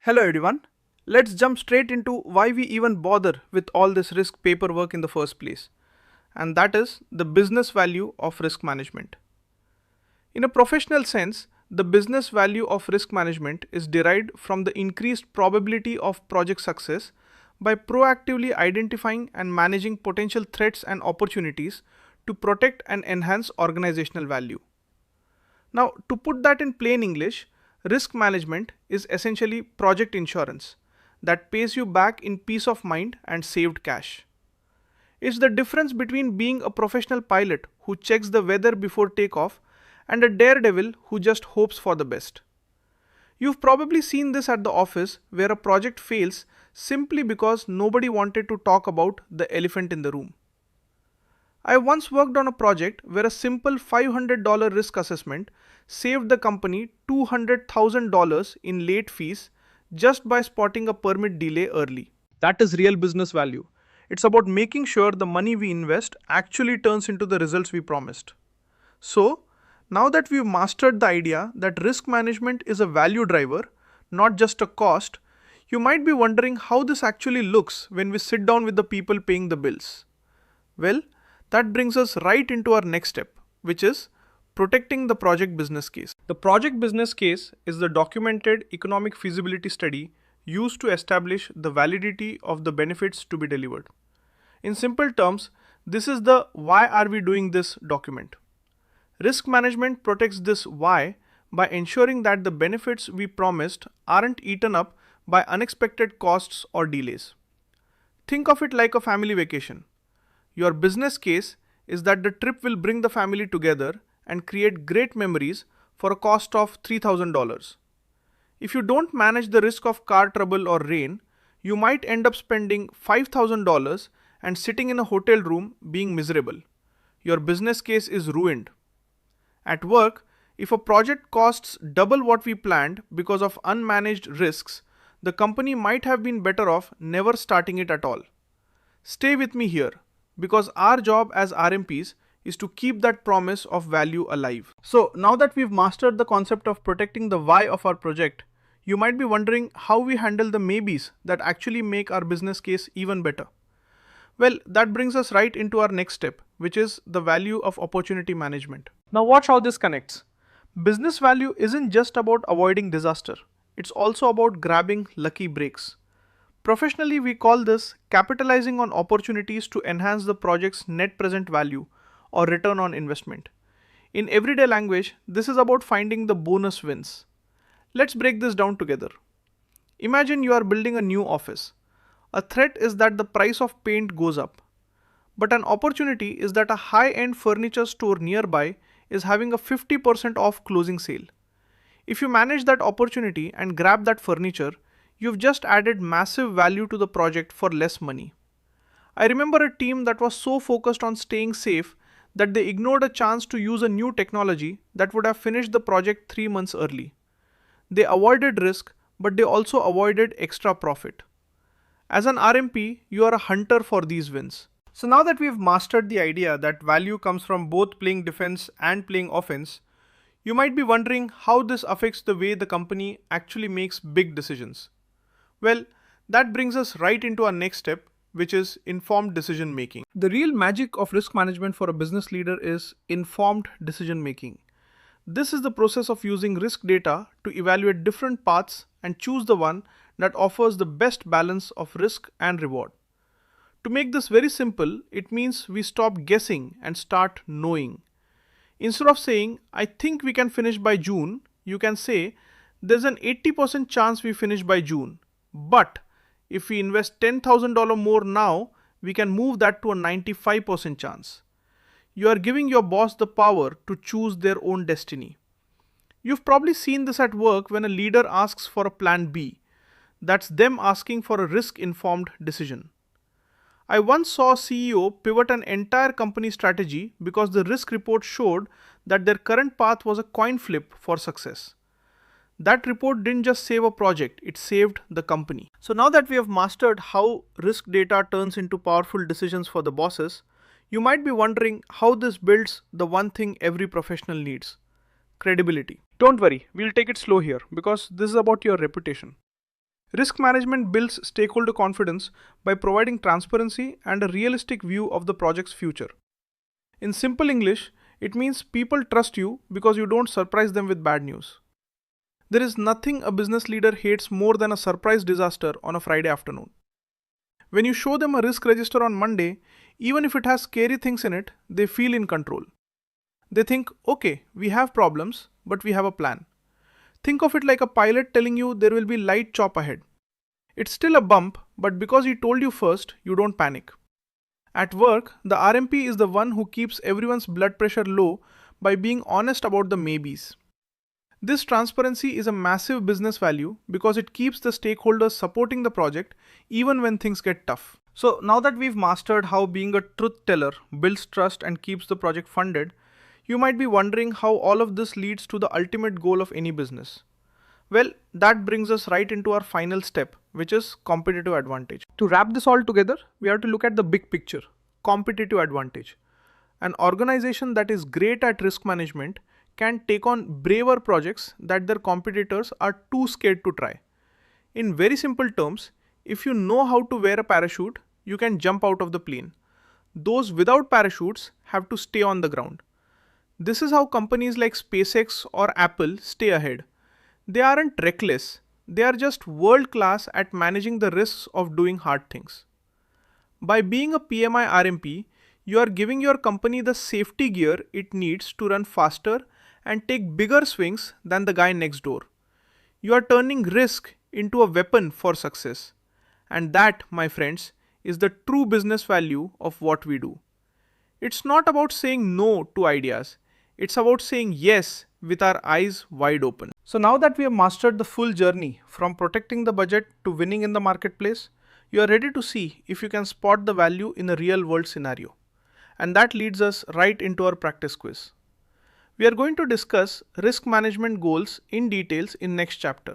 Hello everyone. Let's jump straight into why we even bother with all this risk paperwork in the first place. And that is the business value of risk management. In a professional sense, the business value of risk management is derived from the increased probability of project success by proactively identifying and managing potential threats and opportunities to protect and enhance organizational value. Now, to put that in plain English, risk management is essentially project insurance that pays you back in peace of mind and saved cash. It's the difference between being a professional pilot who checks the weather before takeoff and a daredevil who just hopes for the best. You've probably seen this at the office where a project fails simply because nobody wanted to talk about the elephant in the room. I once worked on a project where a simple $500 risk assessment saved the company $200,000 in late fees just by spotting a permit delay early. That is real business value. It's about making sure the money we invest actually turns into the results we promised. So, now that we've mastered the idea that risk management is a value driver, not just a cost, you might be wondering how this actually looks when we sit down with the people paying the bills. Well, that brings us right into our next step, which is protecting the project business case. The project business case is the documented economic feasibility study used to establish the validity of the benefits to be delivered. In simple terms, this is the why are we doing this document. Risk management protects this why by ensuring that the benefits we promised aren't eaten up by unexpected costs or delays. Think of it like a family vacation. Your business case is that the trip will bring the family together and create great memories for a cost of $3,000. If you don't manage the risk of car trouble or rain, you might end up spending $5,000 and sitting in a hotel room being miserable. Your business case is ruined. At work, if a project costs double what we planned because of unmanaged risks, the company might have been better off never starting it at all. Stay with me here, because our job as RMPs is to keep that promise of value alive. So now that we've mastered the concept of protecting the why of our project, you might be wondering how we handle the maybes that actually make our business case even better. Well, that brings us right into our next step, which is the value of opportunity management. Now watch how this connects. Business value isn't just about avoiding disaster. It's also about grabbing lucky breaks. Professionally, we call this capitalizing on opportunities to enhance the project's net present value or return on investment. In everyday language, this is about finding the bonus wins. Let's break this down together. Imagine you are building a new office. A threat is that the price of paint goes up. But an opportunity is that a high-end furniture store nearby is having a 50% off closing sale. If you manage that opportunity and grab that furniture, you've just added massive value to the project for less money. I remember a team that was so focused on staying safe that they ignored a chance to use a new technology that would have finished the project 3 months early. They avoided risk, but they also avoided extra profit. As an RMP, you are a hunter for these wins. So now that we've mastered the idea that value comes from both playing defense and playing offense, you might be wondering how this affects the way the company actually makes big decisions. Well, that brings us right into our next step, which is informed decision making. The real magic of risk management for a business leader is informed decision making. This is the process of using risk data to evaluate different paths and choose the one that offers the best balance of risk and reward. To make this very simple, it means we stop guessing and start knowing. Instead of saying, I think we can finish by June, you can say, there's an 80% chance we finish by June. But if we invest $10,000 more now, we can move that to a 95% chance. You are giving your boss the power to choose their own destiny. You've probably seen this at work when a leader asks for a plan B. That's them asking for a risk-informed decision. I once saw a CEO pivot an entire company strategy because the risk report showed that their current path was a coin flip for success. That report didn't just save a project, it saved the company. So now that we have mastered how risk data turns into powerful decisions for the bosses, you might be wondering how this builds the one thing every professional needs: credibility. Don't worry, we'll take it slow here because this is about your reputation. Risk management builds stakeholder confidence by providing transparency and a realistic view of the project's future. In simple English, it means people trust you because you don't surprise them with bad news. There is nothing a business leader hates more than a surprise disaster on a Friday afternoon. When you show them a risk register on Monday, even if it has scary things in it, they feel in control. They think, okay, we have problems, but we have a plan. Think of it like a pilot telling you there will be light chop ahead. It's still a bump, but because he told you first, you don't panic. At work, the RMP is the one who keeps everyone's blood pressure low by being honest about the maybes. This transparency is a massive business value because it keeps the stakeholders supporting the project even when things get tough. So now that we've mastered how being a truth teller builds trust and keeps the project funded, you might be wondering how all of this leads to the ultimate goal of any business. Well, that brings us right into our final step, which is competitive advantage. To wrap this all together, we have to look at the big picture, competitive advantage. An organization that is great at risk management can take on braver projects that their competitors are too scared to try. In very simple terms, if you know how to wear a parachute, you can jump out of the plane. Those without parachutes have to stay on the ground. This is how companies like SpaceX or Apple stay ahead. They aren't reckless, they are just world class at managing the risks of doing hard things. By being a PMI-RMP, you are giving your company the safety gear it needs to run faster and take bigger swings than the guy next door. You are turning risk into a weapon for success. And that, my friends, is the true business value of what we do. It's not about saying no to ideas. It's about saying yes with our eyes wide open. So now that we have mastered the full journey from protecting the budget to winning in the marketplace, you are ready to see if you can spot the value in a real world scenario. And that leads us right into our practice quiz. We are going to discuss risk management goals in details in next chapter.